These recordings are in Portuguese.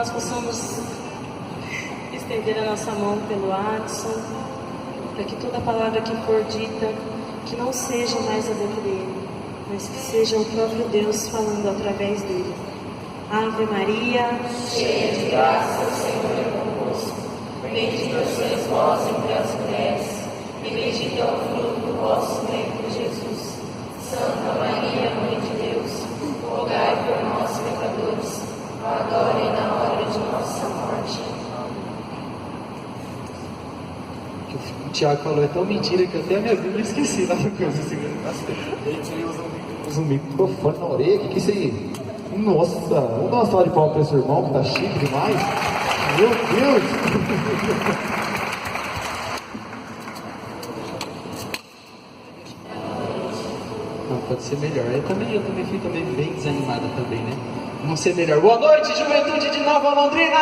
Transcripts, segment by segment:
nós possamos estender a nossa mão pelo Adson, para que toda palavra que for dita, que não seja mais a boca dele, mas que seja o próprio Deus falando através dele. Ave Maria, cheia de graça, o Senhor é convosco. Bendita sois vós entre as mulheres, e bendito é o fruto do vosso ventre, Jesus. Santa Maria, Mãe de Deus, rogai por nós, pecadores, agora e na hora de nossa morte. O Tiago falou, é tão mentira que até a minha Bíblia esqueci lá no coisa assim. Usa um microfone na orelha, que isso aí? Nossa, vamos dar uma salva de palmas para esse irmão que tá chique demais. Meu Deus! Não, pode ser melhor. Eu também fui bem desanimada também, né? Vamos ser melhor. Boa noite, juventude de Nova Londrina!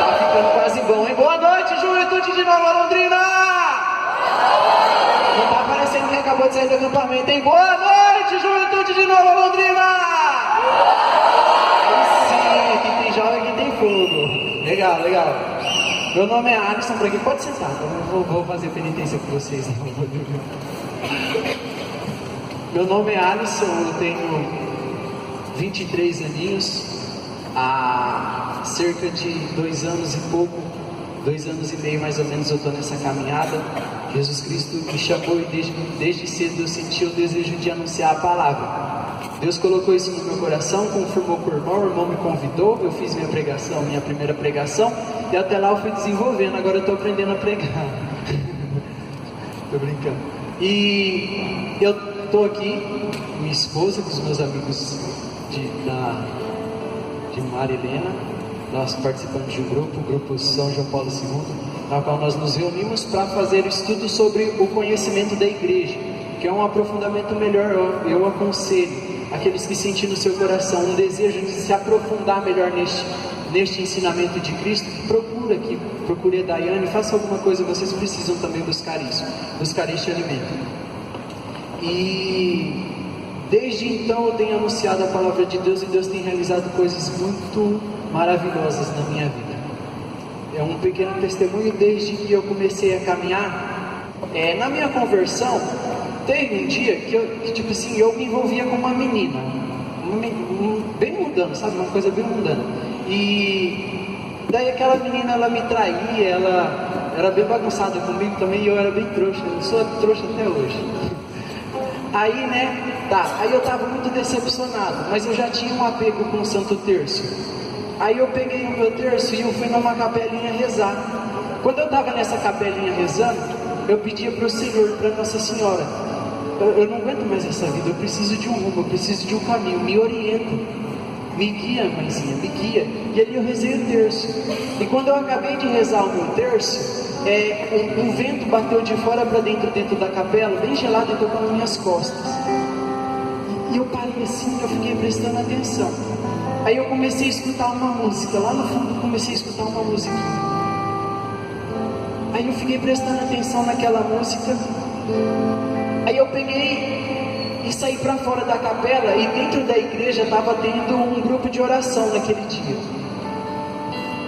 Tá ficando quase bom, hein? Boa noite, juventude de Nova Londrina! Não tá aparecendo quem acabou de sair do acampamento, hein? Boa noite, juventude de Nova Londrina! Sim, aqui tem jovem, aqui tem fogo. Legal, legal. Meu nome é Alisson, por aqui. Pode sentar, eu vou fazer penitência com vocês. Meu nome é Alisson, eu tenho 23 aninhos. Há cerca de 2 anos e pouco, 2 anos e meio mais ou menos, eu estou nessa caminhada. Jesus Cristo me chamou e desde cedo eu senti o desejo de anunciar a palavra. Deus colocou isso no meu coração, confirmou com o irmão me convidou, eu fiz minha primeira pregação, e até lá eu fui desenvolvendo, agora eu estou aprendendo a pregar. Estou brincando. E eu estou aqui, minha esposa, com os meus amigos de Marilena, nós participamos de um grupo, o grupo São João Paulo II, na qual nós nos reunimos para fazer estudo sobre o conhecimento da igreja, que é um aprofundamento melhor. Eu aconselho aqueles que sentem no seu coração um desejo de se aprofundar melhor neste ensinamento de Cristo, procure a Daiane, faça alguma coisa, vocês precisam também buscar este alimento. E desde então eu tenho anunciado a palavra de Deus, e Deus tem realizado coisas muito maravilhosas na minha vida. É um pequeno testemunho. Desde que eu comecei a caminhar, na minha conversão, teve um dia que eu me envolvia com uma menina, bem mundana, sabe, uma coisa bem mundana, e daí aquela menina, ela me traía, ela era bem bagunçada comigo também, e eu era bem trouxa, eu sou trouxa até hoje. Aí, aí eu estava muito decepcionado, mas eu já tinha um apego com o Santo Terço. Aí eu peguei o meu terço e eu fui numa capelinha rezar. Quando eu estava nessa capelinha rezando, eu pedia para o Senhor, para Nossa Senhora, eu não aguento mais essa vida, eu preciso de um rumo, eu preciso de um caminho, me orienta, me guia, mãezinha, me guia. E ali eu rezei o terço. E quando eu acabei de rezar o meu terço, um vento bateu de fora para dentro da capela, bem gelado, e tocou nas minhas costas. E eu parei assim, eu fiquei prestando atenção. Aí eu comecei a escutar uma música, lá no fundo comecei a escutar uma musiquinha. Aí eu fiquei prestando atenção naquela música. Aí eu peguei e saí para fora da capela, e dentro da igreja estava tendo um grupo de oração naquele dia.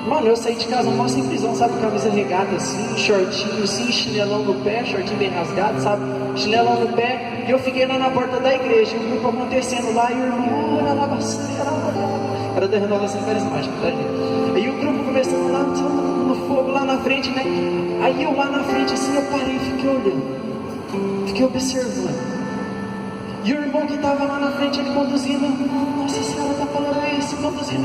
Mano, eu saí de casa mó simplesão, sabe, camisa regada assim, shortinho assim, chinelão no pé, shortinho bem rasgado, sabe, chinelão no pé, e eu fiquei lá na porta da igreja, e o grupo acontecendo lá, e o irmão, era da renovação carismática, tá, gente? Aí o grupo começando lá no fogo, lá na frente, né, aí eu lá na frente assim, eu parei e fiquei olhando, fiquei observando. E o irmão que estava lá na frente, ele conduzindo, Nossa Senhora está falando isso, conduzindo.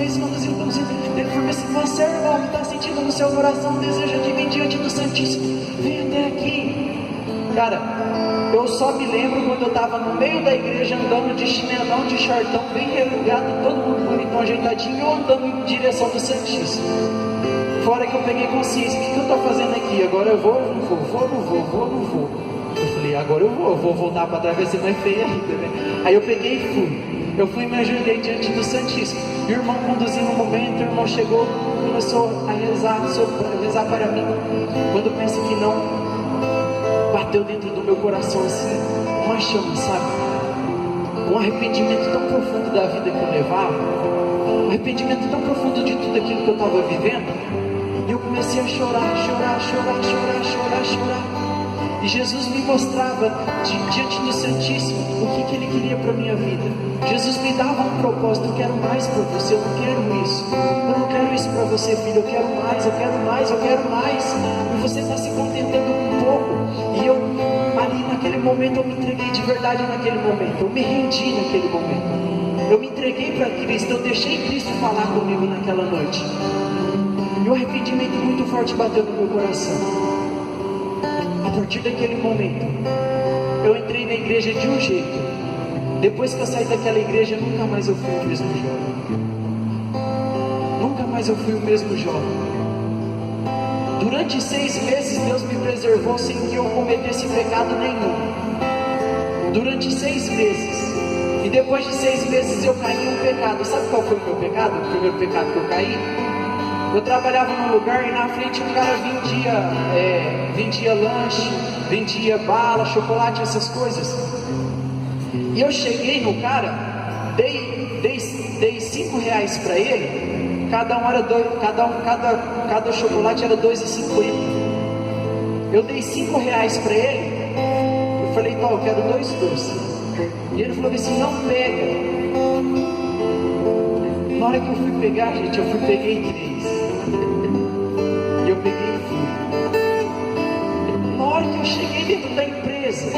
Ele falou assim, você, irmão, que está sentindo no seu coração o desejo de vir diante do Santíssimo, vem até aqui. Cara, eu só me lembro quando eu estava no meio da igreja, andando de chinelão, de shortão, bem regado, todo mundo bonitão, ajeitadinho, eu andando em direção do Santíssimo. Fora que eu peguei consciência, o que eu estou fazendo aqui? Agora eu vou ou não vou? Eu falei, agora eu vou voltar para trás, vai ser mais feia ainda, né? Aí eu peguei e fui. Eu fui e me ajoelhei diante do Santíssimo. E o irmão conduzindo um momento, o irmão chegou, começou a rezar para mim. Quando eu pensei que não, bateu dentro do meu coração assim, uma chama, sabe? Um arrependimento tão profundo da vida que eu levava. um arrependimento tão profundo de tudo aquilo que eu estava vivendo. E eu comecei a chorar. E Jesus me mostrava diante do Santíssimo o que Ele queria para a minha vida. Jesus me dava um propósito: eu quero mais para você, eu não quero isso. Eu não quero isso para você, filho, eu quero mais. E você está se contentando com pouco. E eu, ali naquele momento, eu me entreguei de verdade naquele momento. Eu me rendi naquele momento. Eu me entreguei para Cristo, eu deixei Cristo falar comigo naquela noite. E um arrependimento muito forte bateu no meu coração. A partir daquele momento, eu entrei na igreja de um jeito. Depois que eu saí daquela igreja, nunca mais eu fui o mesmo jovem. Nunca mais eu fui o mesmo jovem. Durante 6 meses, Deus me preservou sem que eu cometesse pecado nenhum. Durante 6 meses. E depois de 6 meses eu caí em um pecado. Sabe qual foi o meu pecado? O primeiro pecado que eu caí? Eu trabalhava num lugar e na frente um cara vendia lanche, vendia bala, chocolate, essas coisas. E eu cheguei no cara, dei 5 reais para ele, cada chocolate era R$2,50. Eu dei 5 reais para ele, eu falei: então, eu quero 2 doces. E ele falou assim: não pega. Na hora que eu fui pegar, gente, peguei 3. E eu peguei e fui. Na hora que eu cheguei dentro da empresa,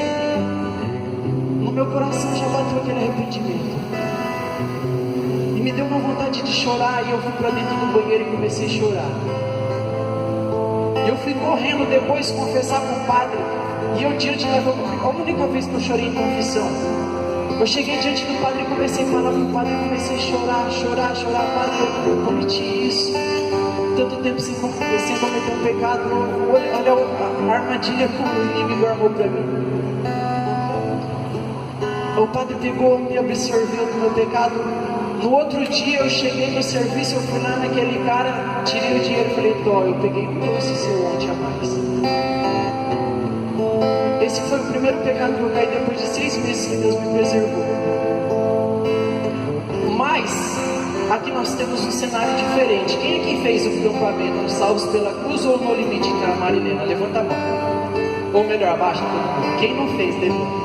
no meu coração já bateu aquele arrependimento. E me deu uma vontade de chorar. E eu fui para dentro do banheiro e comecei a chorar. E eu fui correndo depois confessar com o padre. E eu diante da a única vez que eu chorei em confissão, eu cheguei diante do padre e comecei a falar com o padre, comecei a chorar, padre, eu cometi isso, tanto tempo sem cometer um pecado, olha a armadilha que o inimigo armou para mim. O padre pegou, me absorveu do meu pecado. No outro dia eu cheguei no serviço, eu fui lá naquele cara, tirei o dinheiro e falei: Tó, eu peguei um doce seu ontem a mais. Esse foi o primeiro pecado que eu caí depois de 6 meses que Deus me preservou. Mas aqui nós temos um cenário diferente. Quem é que fez o acampamento Salvos pela Cruz ou No Limite com a Marilena? Levanta a mão. Ou melhor, abaixa todo mundo. Quem não fez, levanta.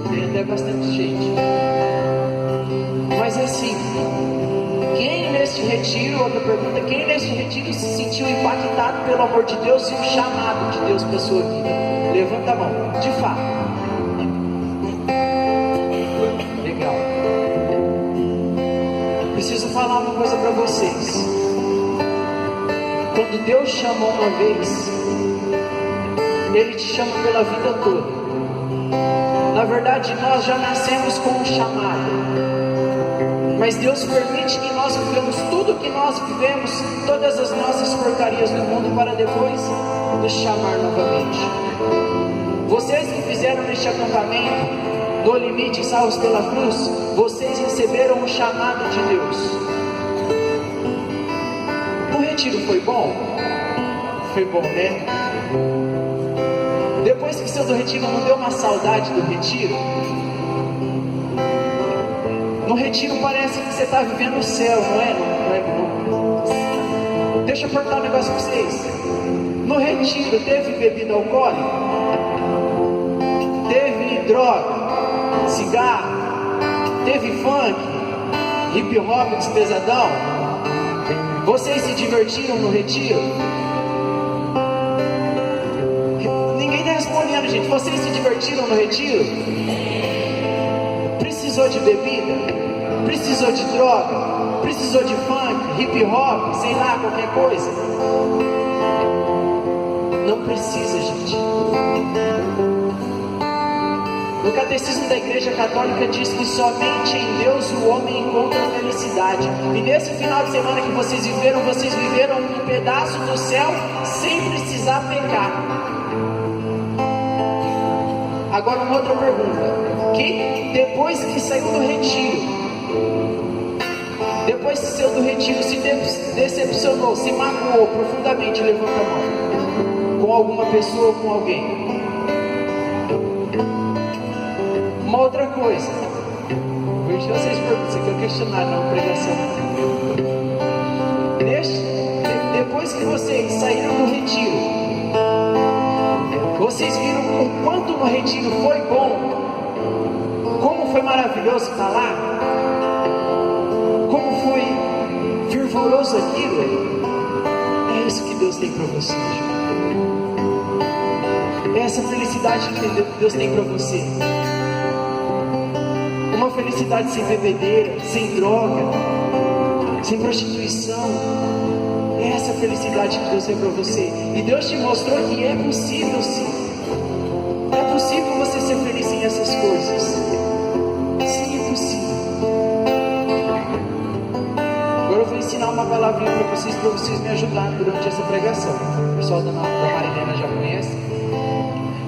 Tem até bastante gente. Mas assim, quem neste retiro, outra pergunta, quem neste retiro se sentiu impactado pelo amor de Deus e o chamado de Deus para a sua vida? Levanta a mão, de fato. Legal. Preciso falar uma coisa para vocês. Quando Deus chama uma vez, Ele te chama pela vida toda. Na verdade, nós já nascemos com um chamado. Mas Deus permite que nós vivamos tudo que nós vivemos, todas as nossas porcarias do mundo, para depois nos chamar novamente. Vocês que fizeram neste acampamento, No Limite, Salvos pela Cruz, vocês receberam o chamado de Deus. O retiro foi bom? Foi bom, né? Depois que saiu do retiro, não deu uma saudade do retiro? No retiro parece que você está vivendo o céu, não é? Não. Deixa eu perguntar um negócio para vocês. No retiro teve bebida alcoólica? Teve droga? Cigarro? Teve funk? Hip hop despesadão? Vocês se divertiram no retiro? Ninguém está respondendo, gente. Vocês se divertiram no retiro? Precisou de bebida? Precisou de droga? Precisou de funk, hip hop, sei lá, qualquer coisa? Não precisa, gente. No Catecismo da Igreja Católica diz que somente em Deus o homem encontra a felicidade. E nesse final de semana que vocês viveram um pedaço do céu sem precisar pecar. Agora uma outra pergunta. Quem depois que saiu do retiro, se decepcionou, se magoou profundamente, levanta a mão. Com alguma pessoa ou com alguém. Uma outra coisa. Deixa vocês perguntam, isso aqui é um questionário, não é uma pregação. Depois que vocês saíram do retiro, vocês viram o quanto no retiro foi bom, como foi maravilhoso estar lá, como foi fervoroso aquilo. É isso que Deus tem para você, é essa felicidade que Deus tem para você. Uma felicidade sem bebedeira, sem droga, sem prostituição. É essa felicidade que Deus tem para você. E Deus te mostrou que é possível, sim. É possível você ser feliz sem essas coisas. Sim, é possível. Agora eu vou ensinar uma palavrinha para vocês me ajudarem durante essa pregação. O pessoal da Marilena já conhece.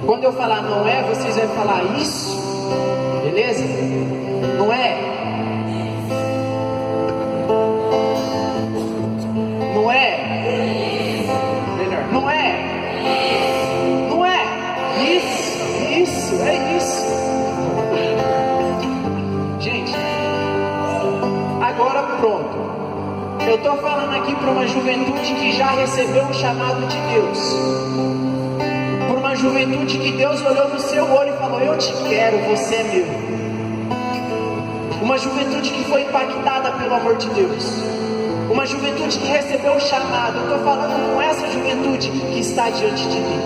Quando eu falar não é, vocês vão falar isso. Beleza? Não é? Não é? Melhor. Não é? Não é? Isso, é isso. Gente, agora pronto. Eu estou falando aqui para uma juventude que já recebeu um chamado de Deus. Para uma juventude que Deus olhou no seu olho e falou: eu te quero, você é meu. Uma juventude que foi impactada pelo amor de Deus. Uma juventude que recebeu um chamado. Eu estou falando com essa juventude que está diante de mim.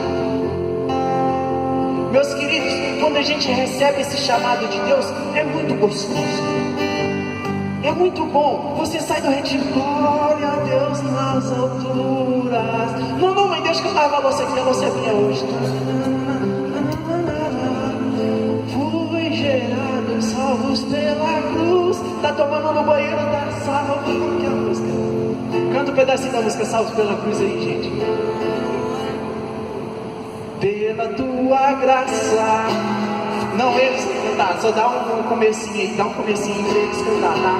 Meus queridos, quando a gente recebe esse chamado de Deus, é muito gostoso. É muito bom. Você sai do retiro, glória a Deus nas alturas. Não, mãe, deixa que eu tava a louça aqui, a louça é minha hoje. Fui gerado, salvos pela cruz. Tá tomando no banheiro, tá salvo. Que é a música? Canta um pedacinho da música Salvos pela Cruz aí, gente. Pela tua graça. Não, eles cantar, só dá um comecinho aí, dá um comecinho pra eles cantar, tá?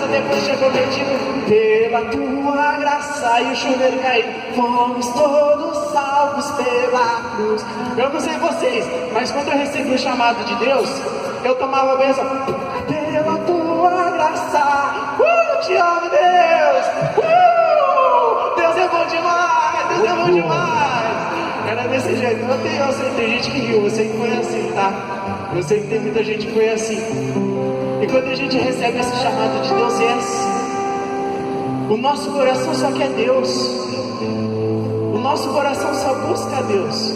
Depois chegou metido pela tua graça e o chuveiro caiu. Fomos todos salvos pela cruz. Eu não sei vocês, mas quando eu recebi o chamado de Deus, eu tomava a benção. Pela tua graça, te amo, Deus. Deus é bom demais, Deus é bom demais. Era desse jeito. Eu sei, tem gente que riu, eu sei que foi assim, tá? Eu sei que tem muita gente que foi assim. E quando a gente recebe esse chamado de Deus, é assim. O nosso coração só quer Deus. O nosso coração só busca Deus.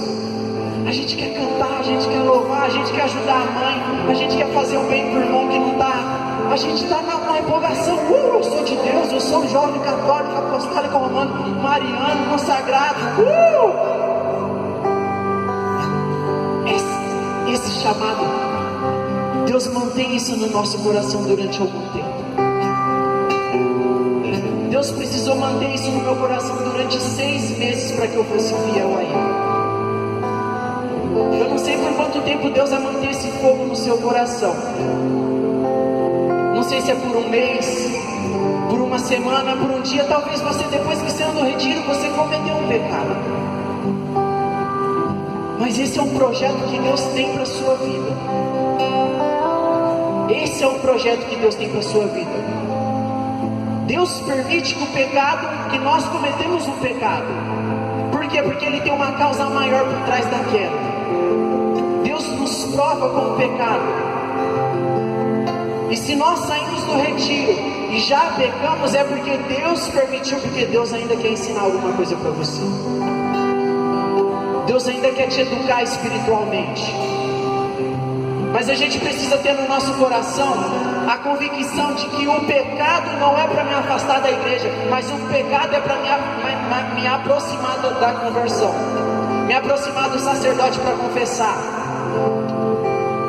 A gente quer cantar, a gente quer louvar, a gente quer ajudar a mãe, a gente quer fazer o bem pro irmão que não tá. A gente está na empolgação. Eu sou de Deus, eu sou jovem católico, apostólico romano, mariano, consagrado. Esse chamado, Deus mantém isso no nosso coração durante algum tempo. Deus precisou manter isso no meu coração durante 6 meses para que eu fosse fiel a Ele. Eu não sei por quanto tempo Deus vai manter esse fogo no seu coração. Não sei se é por um mês, por uma semana, por um dia. Talvez você, depois que saiu do retiro, você cometeu um pecado. Mas esse é um projeto que Deus tem para a sua vida. Esse é o projeto que Deus tem para a sua vida. Deus permite que o pecado, que nós cometemos um pecado. Por quê? Porque Ele tem uma causa maior por trás da queda. Deus nos prova com o pecado. E se nós saímos do retiro e já pecamos, é porque Deus permitiu, porque Deus ainda quer ensinar alguma coisa para você. Deus ainda quer te educar espiritualmente. Mas a gente precisa ter no nosso coração a convicção de que o pecado não é para me afastar da igreja, mas o pecado é para me aproximar da conversão, me aproximar do sacerdote para confessar.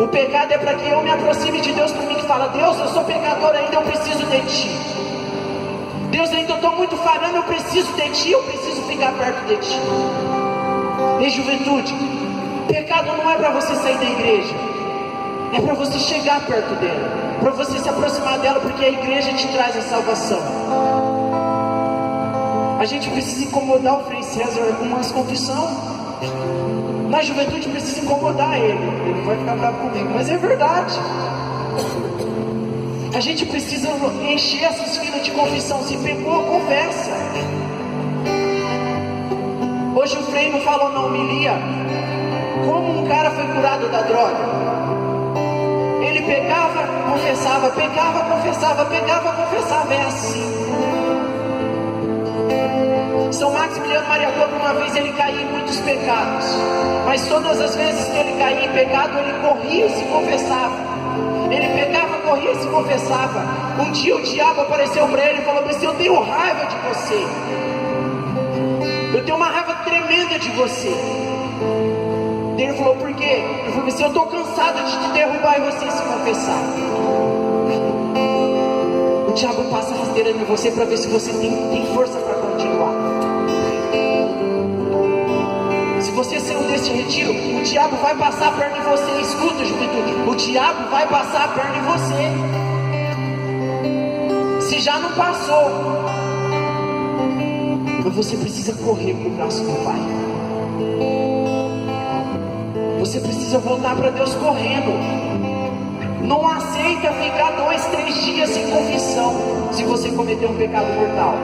O pecado é para que eu me aproxime de Deus, para mim que fala: Deus, eu sou pecador ainda, eu preciso de Ti. Deus, ainda estou muito falhando, eu preciso de Ti, eu preciso ficar perto de Ti. Ei, juventude, pecado não é para você sair da igreja, é para você chegar perto dela, para você se aproximar dela, porque a igreja te traz a salvação. A gente precisa incomodar o Frei César com umas confissões. Na juventude precisa incomodar ele vai ficar bravo comigo, mas é verdade. A gente precisa encher essas filas de confissão. Se pecou, confessa. Hoje o Frei não falou na homilia como um cara foi curado da droga. Ele pecava, confessava, pecava, confessava, pecava, confessava. É assim. São Maximiliano Maria Cobra, uma vez ele caía em muitos pecados, mas todas as vezes que ele caía em pecado, ele corria e se confessava. Ele pecava, corria e se confessava. Um dia o diabo apareceu para ele e falou assim: eu tenho raiva de você, eu tenho uma raiva tremenda de você. Ele falou: por quê? Ele falou assim: eu estou cansado de te derrubar e você se confessar. O diabo passa rasteira em você para ver se você tem força para continuar. Se você saiu desse retiro, o diabo vai passar a perna em você. Escuta, juventude, o diabo vai passar a perna em você. Se já não passou, mas você precisa correr para o braço do Pai. Você precisa voltar para Deus correndo. Não aceita ficar 2, 3 dias sem confissão, se você cometeu um pecado mortal.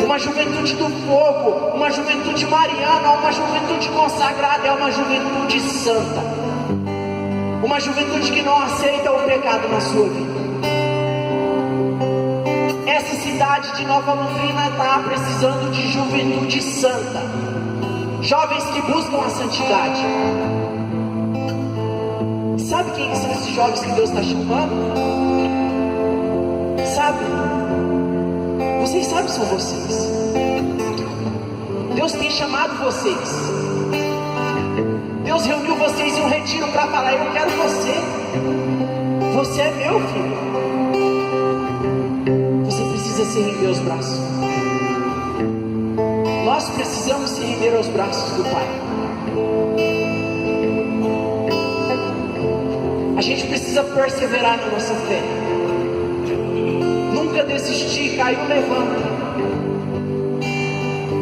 Uma juventude do fogo, uma juventude mariana, uma juventude consagrada é uma juventude santa. Uma juventude que não aceita o pecado na sua vida. Essa cidade de Nova Londrina está precisando de juventude santa. Jovens que buscam a santidade. Sabe quem são esses jovens que Deus está chamando? Sabe? Vocês sabem que são vocês. Deus tem chamado vocês. Deus reuniu vocês em um retiro para falar: eu quero você. Você é meu filho. Você precisa se render aos braços. Nós precisamos se render aos braços do Pai. A gente precisa perseverar na nossa fé. Nunca desistir. Caiu, levanta.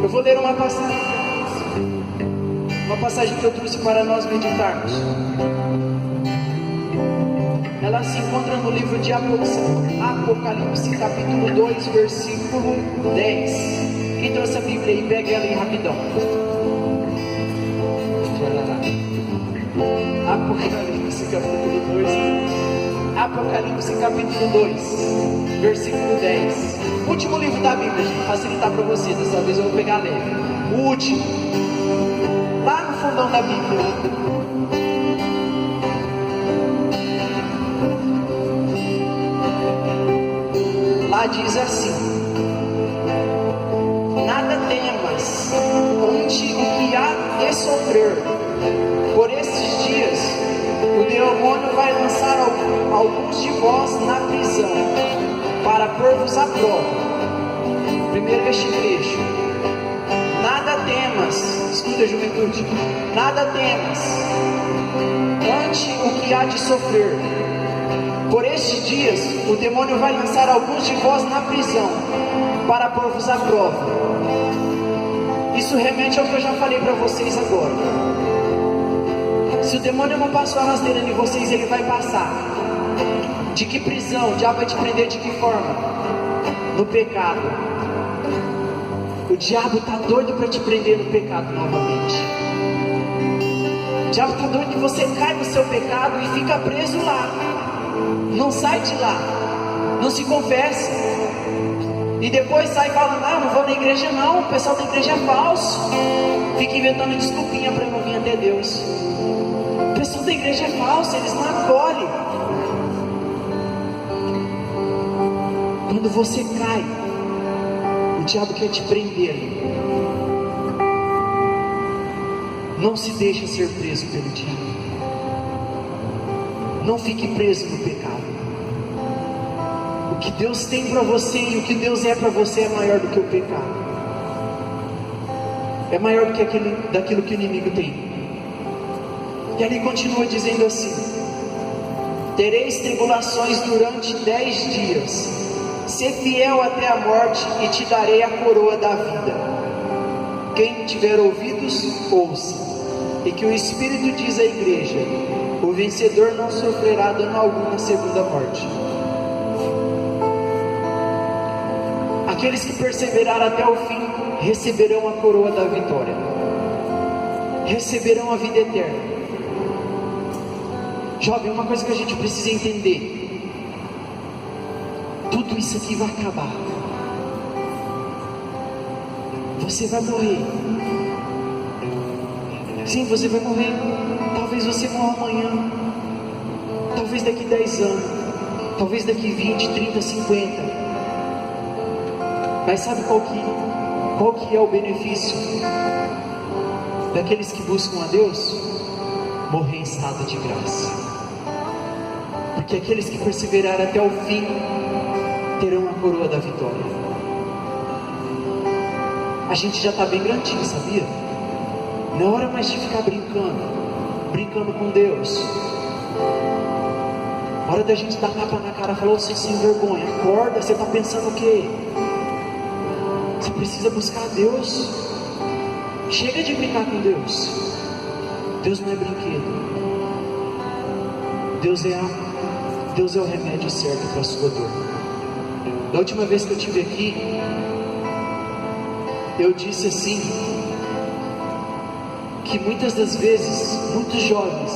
Eu vou ler uma passagem. Uma passagem que eu trouxe para nós meditarmos. Ela se encontra no livro de Apocalipse, capítulo 2, versículo 10. Quem trouxe a Bíblia aí, pega ela aí rapidão. Apocalipse capítulo 2. Apocalipse capítulo 2, versículo 10. Último livro da Bíblia, gente, facilitar para vocês. Dessa vez eu vou pegar leve. O último, lá no fundão da Bíblia. Lá diz assim: nada temas ante o que há de sofrer. Por esses dias o demônio vai lançar alguns de vós na prisão, para pôr-vos à prova. Primeiro este trecho: nada temas, escuta, juventude, nada temas ante o que há de sofrer. Por estes dias o demônio vai lançar alguns de vós na prisão, para pôr-vos à prova. Isso remete ao que eu já falei para vocês agora. Se o demônio não passou a rasteira em vocês, ele vai passar. De que prisão? O diabo vai te prender de que forma? No pecado. O diabo está doido para te prender no pecado novamente. O diabo está doido que você cai no seu pecado e fica preso lá. Não sai de lá. Não se confessa. E depois sai falando: não, não vou na igreja não, o pessoal da igreja é falso. Fica inventando desculpinha para não vir até Deus. O pessoal da igreja é falso, eles não acolhem. Quando você cai, o diabo quer te prender. Não se deixe ser preso pelo diabo. Não fique preso no pecado. O que Deus tem para você e o que Deus é para você é maior do que o pecado. É maior do que daquilo que o inimigo tem. E ele continua dizendo assim: tereis tribulações durante 10 dias. Sê fiel até a morte e te darei a coroa da vida. Quem tiver ouvidos, ouça. E que o Espírito diz à igreja: o vencedor não sofrerá dano algum na segunda morte. Aqueles que perseverarem até o fim receberão a coroa da vitória, receberão a vida eterna. Jovem, uma coisa que a gente precisa entender: tudo isso aqui vai acabar. Você vai morrer. Sim, você vai morrer. Talvez você morra amanhã, talvez daqui 10 anos, talvez daqui 20, 30, 50. Mas sabe qual que é o benefício daqueles que buscam a Deus? Morrer em estado de graça. Porque aqueles que perseverarem até o fim terão a coroa da vitória. A gente já está bem grandinho, sabia? Não é hora mais de ficar brincando com Deus. Hora da gente dar tapa na cara e falar: você sem vergonha, acorda, você está pensando o quê? Você precisa buscar a Deus. Chega de brincar com Deus. Deus não é brinquedo. Deus é o remédio certo para a sua dor. Da última vez que eu estive aqui, eu disse assim, que muitas das vezes, muitos jovens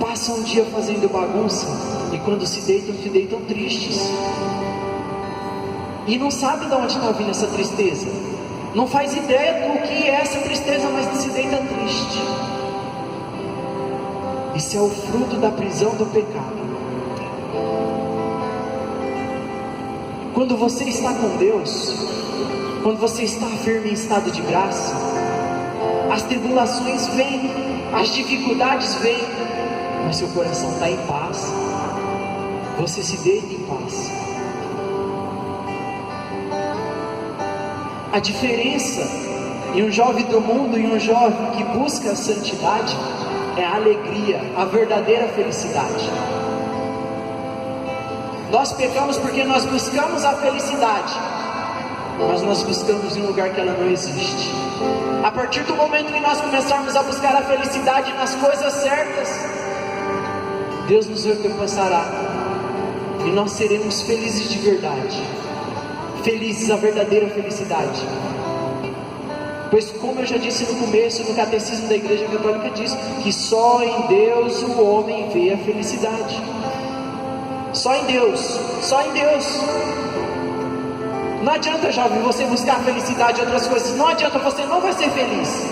passam um dia fazendo bagunça e quando se deitam tristes. E não sabe de onde está vindo essa tristeza. Não faz ideia do que é essa tristeza, mas se deita triste. Isso é o fruto da prisão do pecado. Quando você está com Deus, quando você está firme em estado de graça, as tribulações vêm, as dificuldades vêm, mas seu coração está em paz. Você se deita em paz. A diferença em um jovem do mundo e um jovem que busca a santidade é a alegria, a verdadeira felicidade. Nós pecamos porque nós buscamos a felicidade, mas nós buscamos em um lugar que ela não existe. A partir do momento que nós começarmos a buscar a felicidade nas coisas certas, Deus nos recompensará e nós seremos felizes de verdade. Felizes, a verdadeira felicidade. Pois como eu já disse no começo, no catecismo da Igreja Católica diz que só em Deus o homem vê a felicidade. Só em Deus, só em Deus. Não adianta, jovem, você buscar felicidade em outras coisas. Não adianta, você não vai ser feliz.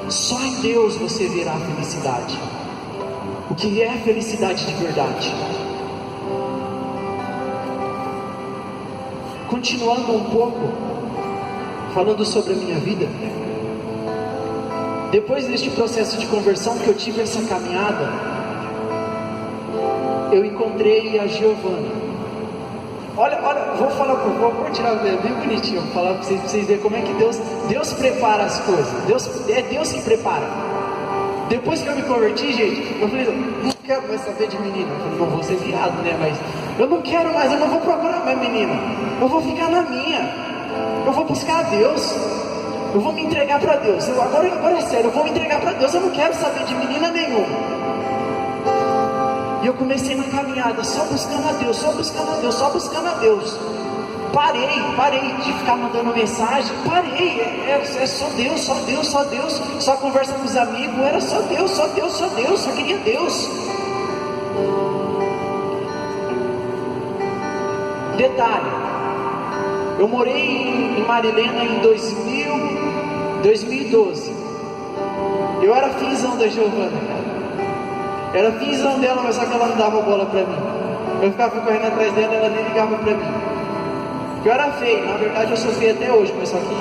Só em Deus você verá a felicidade. O que é felicidade de verdade? Continuando um pouco, falando sobre a minha vida. Depois deste processo de conversão que eu tive essa caminhada, eu encontrei a Giovana. Olha, vou tirar bem bonitinho, vou falar para vocês verem como é que Deus prepara as coisas. É Deus que prepara. Depois que eu me converti, gente, eu falei: não quero mais saber de menina. Eu falei: não vou ser viado, né? Mas eu não quero mais, eu não vou procurar mais menina. Eu vou ficar na minha. Eu vou buscar a Deus. Eu vou me entregar para Deus. Agora é sério, eu vou me entregar para Deus. Eu não quero saber de menina nenhuma. E eu comecei na caminhada, só buscando a Deus, só buscando a Deus, só buscando a Deus. Parei de ficar mandando mensagem. Parei, é só Deus, só Deus, só Deus. Só conversa com os amigos, era só Deus, só Deus, só Deus. Só queria Deus. Detalhe, eu morei em Marilena em 2012. Eu era finzão da Giovana, cara. Era finzão dela, mas só que ela não dava bola pra mim. Eu ficava correndo atrás dela, ela nem ligava pra mim. Eu era feio, na verdade eu sou feio até hoje, mas só que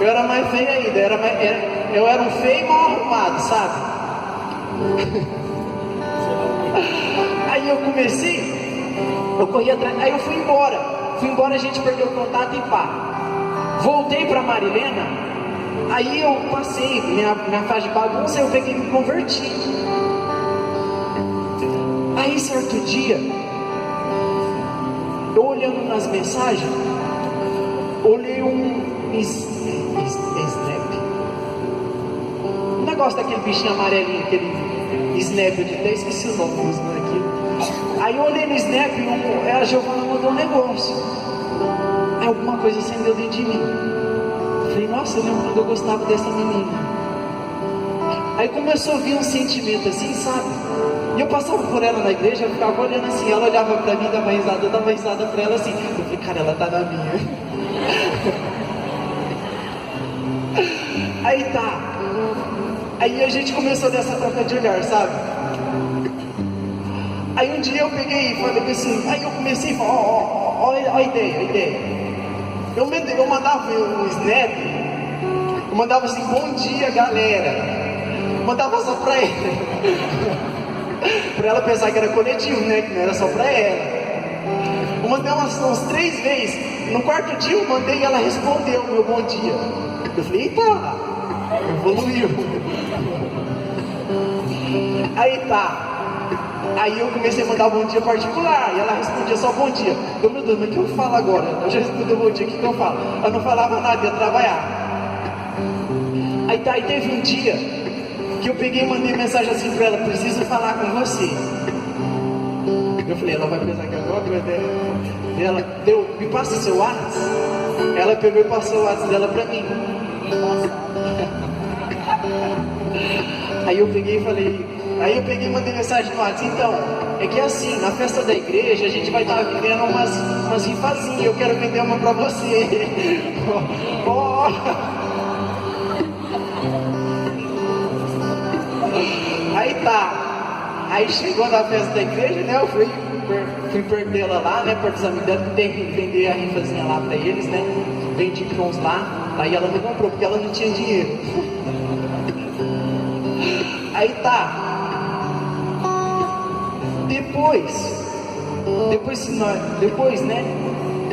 eu era mais feio ainda. Eu era um feio mal arrumado, sabe? Aí eu corri atrás, aí eu fui embora, a gente perdeu o contato e pá. Voltei pra Marilena, aí eu passei minha fase de bagunça, eu peguei e me converti. Aí certo dia, eu olhando nas mensagens, olhei um Snap. Um negócio daquele bichinho amarelinho, aquele Snap, eu até esqueci o nome do Snap aqui. Aí eu olhei no Snap, a Giovana mandou um negócio. Aí alguma coisa acendeu dentro de mim. Falei, nossa, eu lembro quando eu gostava dessa menina. Aí começou a vir um sentimento assim, sabe? E eu passava por ela na igreja, eu ficava olhando assim, ela olhava pra mim, dava risada, eu dava risada pra ela assim. Eu falei, cara, ela tá na minha. Aí tá. Aí a gente começou nessa troca de olhar, sabe? Aí um dia eu peguei e falei assim, aí eu comecei a falar, ó a ideia. Eu mandava um Snap, eu mandava assim, bom dia galera. Eu mandava só pra ele. Pra ela pensar que era coletivo, né? Que não era só pra ela. Eu mandei uns 3 vezes. No quarto dia eu mandei e ela respondeu meu bom dia. Eu falei, eita, evoluiu. Aí tá. Aí eu comecei a mandar bom dia particular. E ela respondia só bom dia. Eu, meu Deus, mas o que eu falo agora? Eu já respondi bom dia, o que eu falo? Eu não falava nada, ia trabalhar. Aí tá, aí teve um dia que eu peguei e mandei mensagem assim pra ela, preciso falar com você. Eu falei, ela vai pensar que agora coisa dela. Deu, me passa seu WhatsApp. Ela pegou e passou o WhatsApp dela pra mim. Aí eu peguei e mandei mensagem no WhatsApp. Então, é que assim, na festa da igreja a gente vai estar vendendo umas rifazinhas. Eu quero vender uma pra você. Aí tá. Aí chegou na festa da igreja, né? Eu fui perder ela lá, né? Perto dos amigos dela, que tem que vender a rifazinha lá pra eles, né? Vendi pra uns lá. Aí ela não comprou, porque ela não tinha dinheiro. Aí tá. Depois, né?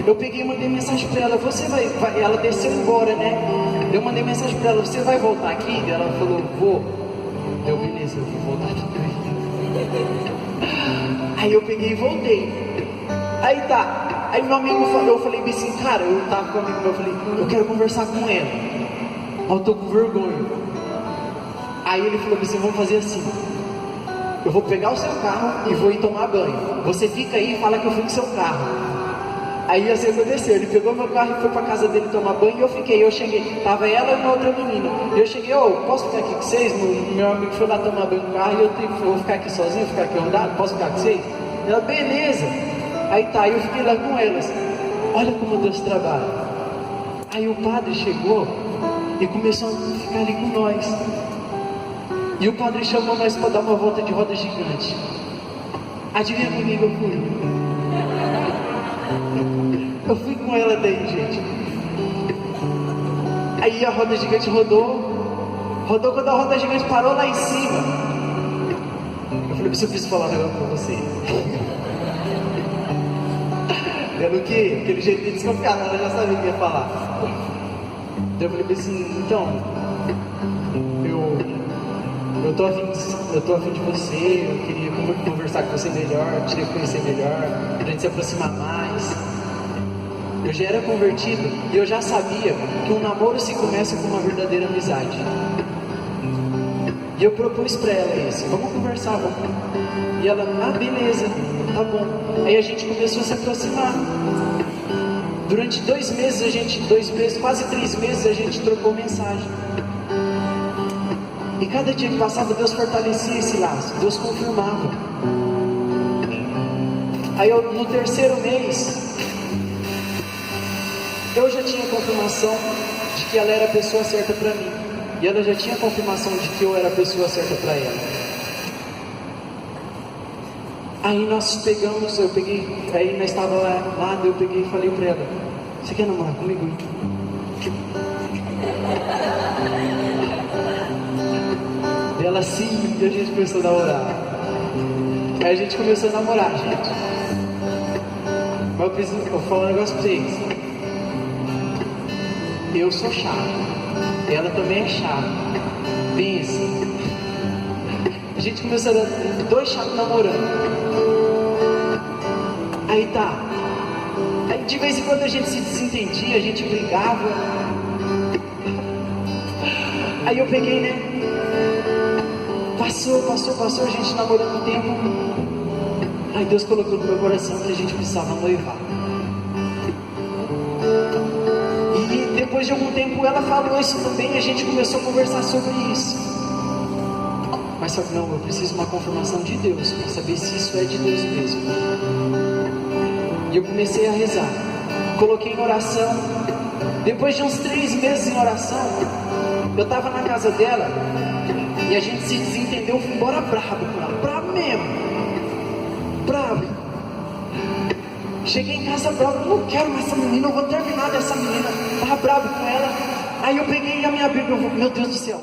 Eu peguei e mandei mensagem pra ela, você vai, ela desceu embora, né? Eu mandei mensagem pra ela, você vai voltar aqui? Ela falou, vou. Eu, beleza, eu vou voltar aqui. Aí eu peguei e voltei. Aí tá. Aí meu amigo falou, eu falei assim, cara, eu tava com um amigo meu, eu falei, eu quero conversar com ela. Eu tô com vergonha. Aí ele falou assim, vamos fazer assim. Eu vou pegar o seu carro e vou ir tomar banho. Você fica aí e fala que eu fui com seu carro. Aí assim aconteceu, ele pegou meu carro e foi pra casa dele tomar banho e eu fiquei, eu cheguei, tava ela e uma outra menina. Eu cheguei, posso ficar aqui com vocês? Meu amigo foi lá tomar banho no carro e eu vou ficar aqui sozinho, ficar aqui andado, posso ficar com vocês? Ela, beleza. Aí tá, eu fiquei lá com elas. Olha como Deus trabalha. Aí o padre chegou e começou a ficar ali com nós. E o padre chamou nós para dar uma volta de roda gigante. Adivinha comigo, eu fui. Eu fui com ela daí, gente. Aí a roda gigante rodou quando a roda gigante parou lá em cima. Eu falei, eu preciso falar um negócio pra você. Pelo que? Aquele jeito de desconfiar, ela já sabia o que ia falar. Eu falei assim, então, eu tô afim de você, eu queria conversar com você melhor, eu queria conhecer melhor, pra gente se aproximar mais. Eu já era convertido e eu já sabia que um namoro se começa com uma verdadeira amizade. E eu propus pra ela isso, vamos conversar, vamos. E ela, beleza, tá bom. Aí a gente começou a se aproximar. Durante 2 meses, quase 3 meses, a gente trocou mensagem. E cada dia que passava, Deus fortalecia esse laço, Deus confirmava. Aí no 3º mês, eu já tinha confirmação de que ela era a pessoa certa para mim. E ela já tinha confirmação de que eu era a pessoa certa para ela. Aí nós pegamos, aí nós estávamos lá, eu peguei e falei para ela, você quer namorar comigo? Ela sim, e a gente começou a namorar. Aí a gente começou a namorar, gente. Mas eu vou falar um negócio pra vocês. Eu sou chato. Ela também é chata. Pensa. A gente começou a dar 2 chatos namorando. Aí tá. Aí de vez em quando a gente se desentendia, a gente brigava. Aí eu peguei, né? Passou, a gente namorando um tempo. Aí Deus colocou no meu coração que a gente precisava noivar. E depois de algum tempo ela falou isso também, a gente começou a conversar sobre isso. Mas só que não, eu preciso de uma confirmação de Deus para saber se isso é de Deus mesmo. E eu comecei a rezar, coloquei em oração. Depois de uns 3 meses em oração, eu estava na casa dela e a gente se desentendeu, fui embora brabo com ela, brabo mesmo, brabo. Cheguei em casa bravo, eu não quero mais essa menina, eu vou terminar dessa menina. Estava bravo com ela. Aí eu peguei a minha Bíblia, meu Deus do céu.